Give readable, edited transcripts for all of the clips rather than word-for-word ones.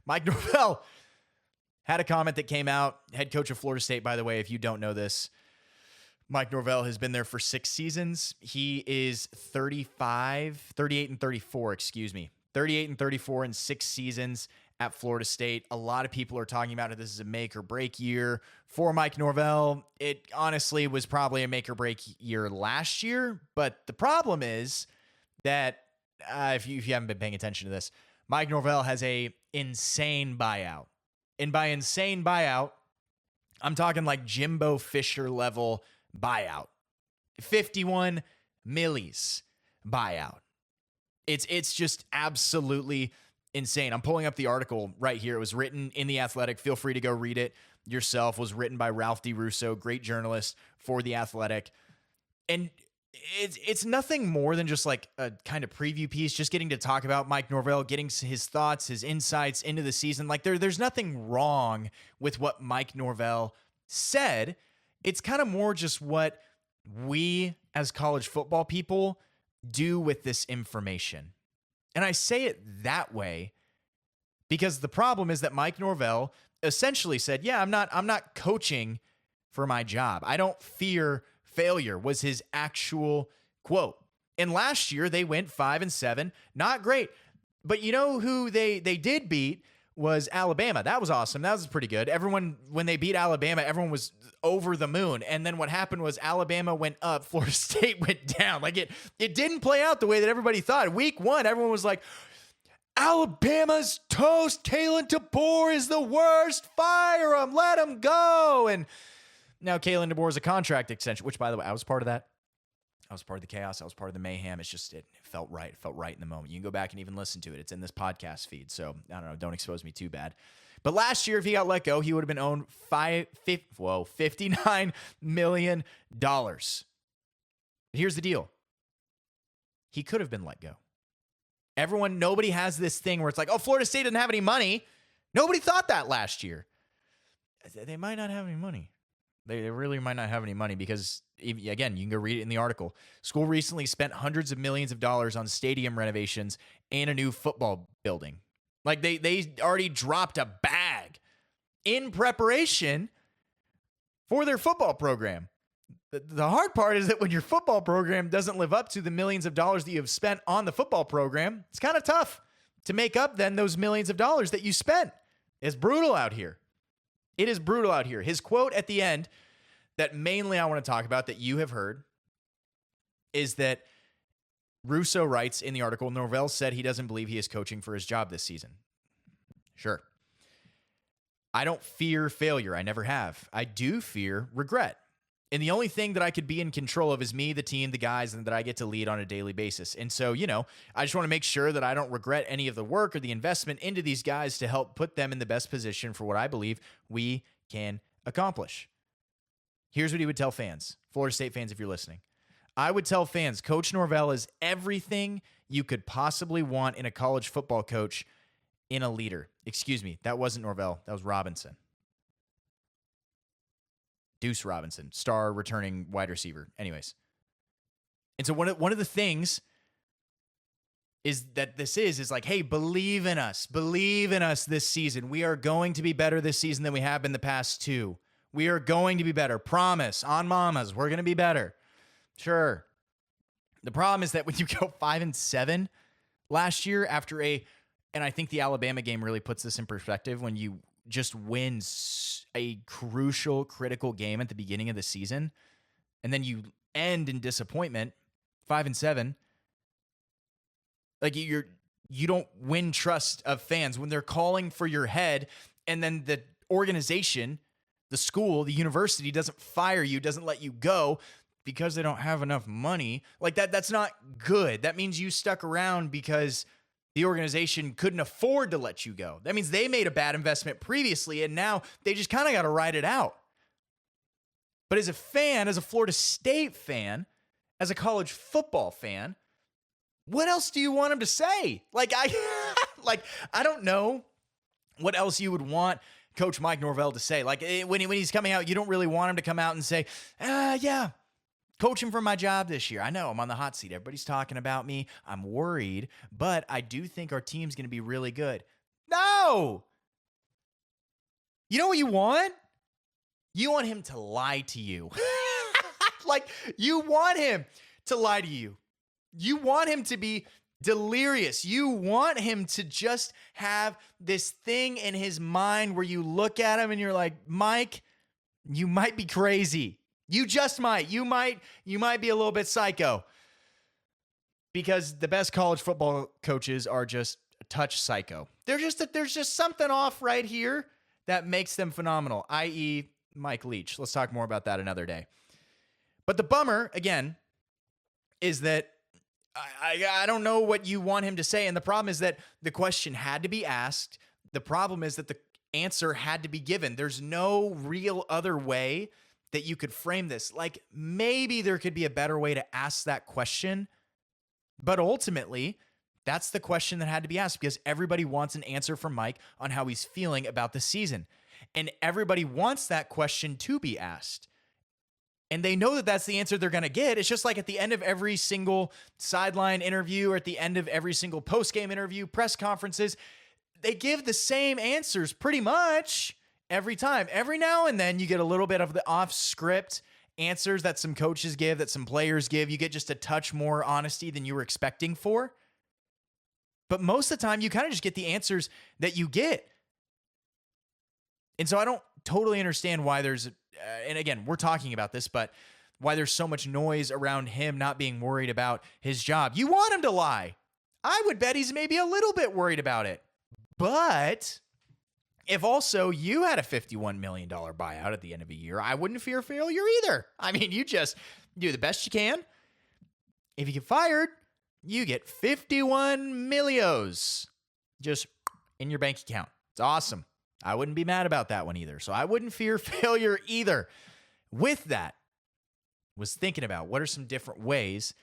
Mike Norvell had a comment that came out. Head coach of Florida State, by the way, if you don't know this, Mike Norvell has been there for 6 seasons. He is 38 and 34, 38 and 34 in 6 seasons at Florida State. A lot of people are talking about it. This is a make or break year for Mike Norvell. It honestly was probably a make or break year last year, but the problem is that if you haven't been paying attention to this, Mike Norvell has a insane buyout. And by insane buyout, I'm talking like Jimbo Fisher level buyout. 51 millis buyout. It's just absolutely insane. I'm pulling up the article right here. It was written in The Athletic. Feel free to go read it yourself. It was written by Ralph DeRusso, great journalist for The Athletic. And it's nothing more than just like a kind of preview piece, just getting to talk about Mike Norvell, getting his thoughts, his insights into the season. Like there's nothing wrong with what Mike Norvell said. It's kind of more just what we as college football people do with this information. And I say it that way because the problem is that Mike Norvell essentially said, yeah, I'm not coaching for my job. I don't fear failure, was his actual quote. And last year they went 5-7, not great. But you know who they did beat was Alabama. That was awesome. That was pretty good. Everyone, when they beat Alabama, everyone was over the moon. And then what happened was Alabama went up, Florida State went down. Like it didn't play out the way that everybody thought. Week 1, everyone was like, Alabama's toast. Kalen DeBoer is the worst. Fire him. Let him go. And now Kalen DeBoer is a contract extension, which, by the way, I was part of that. I was part of the chaos. I was part of the mayhem. It's just, it felt right. It felt right in the moment. You can go back and even listen to it. It's in this podcast feed. So I don't know. Don't expose me too bad. But last year, if he got let go, he would have been owned $59 million. But here's the deal. He could have been let go. Nobody has this thing where it's like, oh, Florida State doesn't have any money. Nobody thought that last year. They might not have any money. They really might not have any money because, again, you can go read it in the article. School recently spent hundreds of millions of dollars on stadium renovations and a new football building. Like they already dropped a bag in preparation for their football program. The hard part is that when your football program doesn't live up to the millions of dollars that you have spent on the football program, it's kind of tough to make up then those millions of dollars that you spent. It's brutal out here. It is brutal out here. His quote at the end that mainly I want to talk about that you have heard is that Russo writes in the article, Norvell said he doesn't believe he is coaching for his job this season. Sure. I don't fear failure. I never have. I do fear regret. And the only thing that I could be in control of is me, the team, the guys, and that I get to lead on a daily basis. And so, I just want to make sure that I don't regret any of the work or the investment into these guys to help put them in the best position for what I believe we can accomplish. Here's what he would tell fans, Florida State fans, if you're listening. I would tell fans, Coach Norvell is everything you could possibly want in a college football coach, in a leader. Excuse me, that wasn't Norvell. That was Robinson. Deuce Robinson, star returning wide receiver. Anyways. And so one of the things is that this is like, hey, believe in us. Believe in us this season. We are going to be better this season than we have been the past 2. We are going to be better. Promise. On mamas. We're going to be better. Sure. The problem is that when you go 5-7 last year and I think the Alabama game really puts this in perspective, when you just wins a crucial, critical game at the beginning of the season, and then you end in disappointment, 5-7. Like you don't win trust of fans when they're calling for your head, and then the organization, the school, the university doesn't fire you, doesn't let you go because they don't have enough money. Like that's not good. That means you stuck around because the organization couldn't afford to let you go. That means they made a bad investment previously, and now they just kind of got to ride it out. But as a fan, as a Florida State fan, as a college football fan, what else do you want him to say? I don't know what else you would want Coach Mike Norvell to say. Like when he's coming out, you don't really want him to come out and say, yeah, coaching for my job this year. I know I'm on the hot seat. Everybody's talking about me. I'm worried, but I do think our team's going to be really good. No, You know what you want? You want him to lie to you. Like, you want him to lie to you. You want him to be delirious. You want him to just have this thing in his mind where you look at him and you're like, Mike, you might be crazy. You just might. You might be a little bit psycho. Because the best college football coaches are just a touch psycho. There's just something off right here that makes them phenomenal, i.e. Mike Leach. Let's talk more about that another day. But the bummer, again, is that I don't know what you want him to say. And the problem is that the question had to be asked. The problem is that the answer had to be given. There's no real other way that you could frame this. Like, maybe there could be a better way to ask that question. But ultimately, that's the question that had to be asked because everybody wants an answer from Mike on how he's feeling about the season. And everybody wants that question to be asked. And they know that that's the answer they're going to get. It's just like at the end of every single sideline interview or at the end of every single post-game interview, press conferences, they give the same answers pretty much every time. Every now and then you get a little bit of the off-script answers that some coaches give, that some players give. You get just a touch more honesty than you were expecting for. But most of the time, you kind of just get the answers that you get. And so I don't totally understand why there's, and again, we're talking about this, but why there's so much noise around him not being worried about his job. You want him to lie. I would bet he's maybe a little bit worried about it. But if also you had a $51 million buyout at the end of a year, I wouldn't fear failure either. I mean, you just do the best you can. If you get fired, you get 51 millios just in your bank account. It's awesome. I wouldn't be mad about that one either. So I wouldn't fear failure either. With that, was thinking about what are some different ways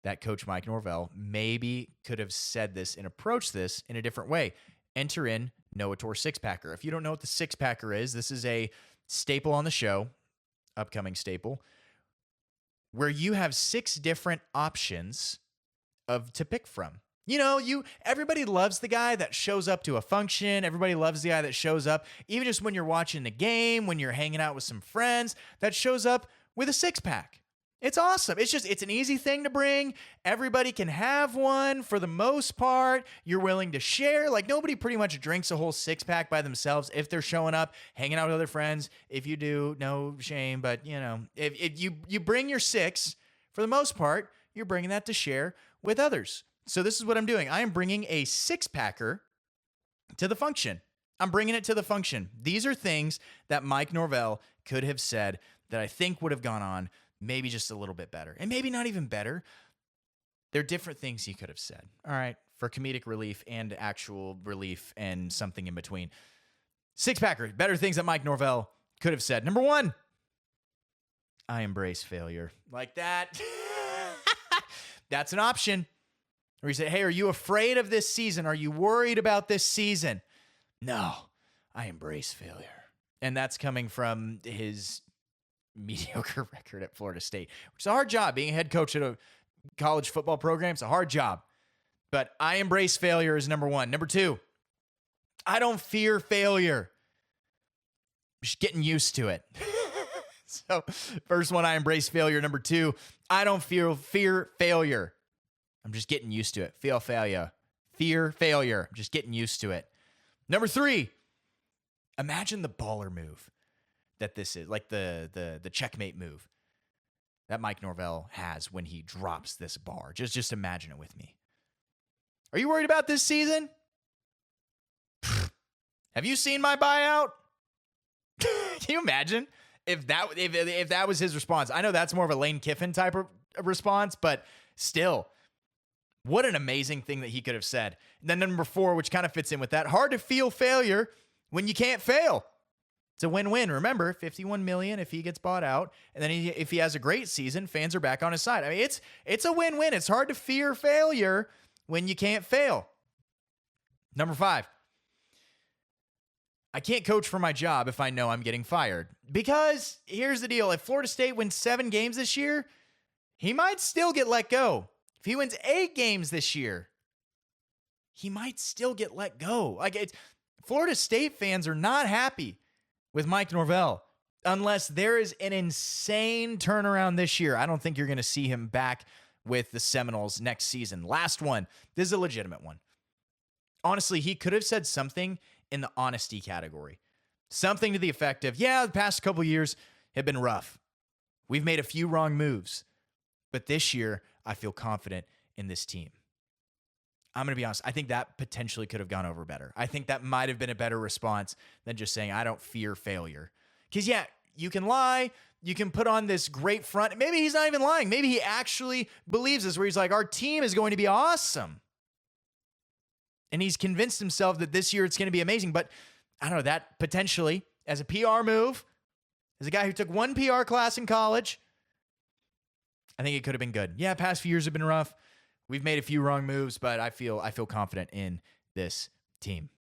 that Coach Mike Norvell maybe could have said this and approached this in a different way. Enter in Noah Tour six-packer. If you don't know what the six-packer is, this is a staple on the show, upcoming staple, where you have 6 different options to pick from. You know, everybody loves the guy that shows up to a function. Everybody loves the guy that shows up, even just when you're watching the game, when you're hanging out with some friends, that shows up with a six-pack. It's awesome. It's an easy thing to bring. Everybody can have one for the most part. You're willing to share. Like, nobody pretty much drinks a whole six-pack by themselves if they're showing up, hanging out with other friends. If you do, no shame. But, you know, if you bring your 6, for the most part, you're bringing that to share with others. So this is what I'm doing. I am bringing a 6-packer to the function. I'm bringing it to the function. These are things that Mike Norvell could have said that I think would have gone on maybe just a little bit better. And maybe not even better. They're different things he could have said. All right, for comedic relief and actual relief and something in between. 6-packer, better things that Mike Norvell could have said. Number 1, I embrace failure. Like that. That's an option. Or you say, hey, are you afraid of this season? Are you worried about this season? No, I embrace failure. And that's coming from his mediocre record at Florida State, which is a hard job. Being a head coach at a college football program is a hard job. But I embrace failure as number 1. Number 2, I don't fear failure. I'm just getting used to it. So first one, I embrace failure. Number 2, I don't fear failure. I'm just getting used to it. Fear failure. I'm just getting used to it. Number 3, imagine the baller move that this is, like the checkmate move that Mike Norvell has when he drops this bar. Just imagine it with me. Are you worried about this season? Have you seen my buyout? Can you imagine if that was his response? I know that's more of a Lane Kiffin type of response, but still, what an amazing thing that he could have said. And then number 4, which kind of fits in with that, hard to feel failure when you can't fail. It's a win-win. Remember, $51 million if he gets bought out, and then if he has a great season, fans are back on his side. I mean, it's a win-win. It's hard to fear failure when you can't fail. Number 5, I can't coach for my job if I know I'm getting fired. Because here's the deal. If Florida State wins 7 games this year, he might still get let go. If he wins 8 games this year, he might still get let go. Florida State fans are not happy with Mike Norvell. Unless there is an insane turnaround this year, I don't think you're going to see him back with the Seminoles next season. Last one. This is a legitimate one. Honestly, he could have said something in the honesty category. Something to the effect of, yeah, the past couple years have been rough. We've made a few wrong moves. But this year, I feel confident in this team. I'm going to be honest. I think that potentially could have gone over better. I think that might have been a better response than just saying, I don't fear failure. Because, yeah, you can lie. You can put on this great front. Maybe he's not even lying. Maybe he actually believes this, where he's like, our team is going to be awesome. And he's convinced himself that this year it's going to be amazing. But I don't know, that potentially, as a PR move, as a guy who took one PR class in college, I think it could have been good. Yeah, past few years have been rough. We've made a few wrong moves, but I feel confident in this team.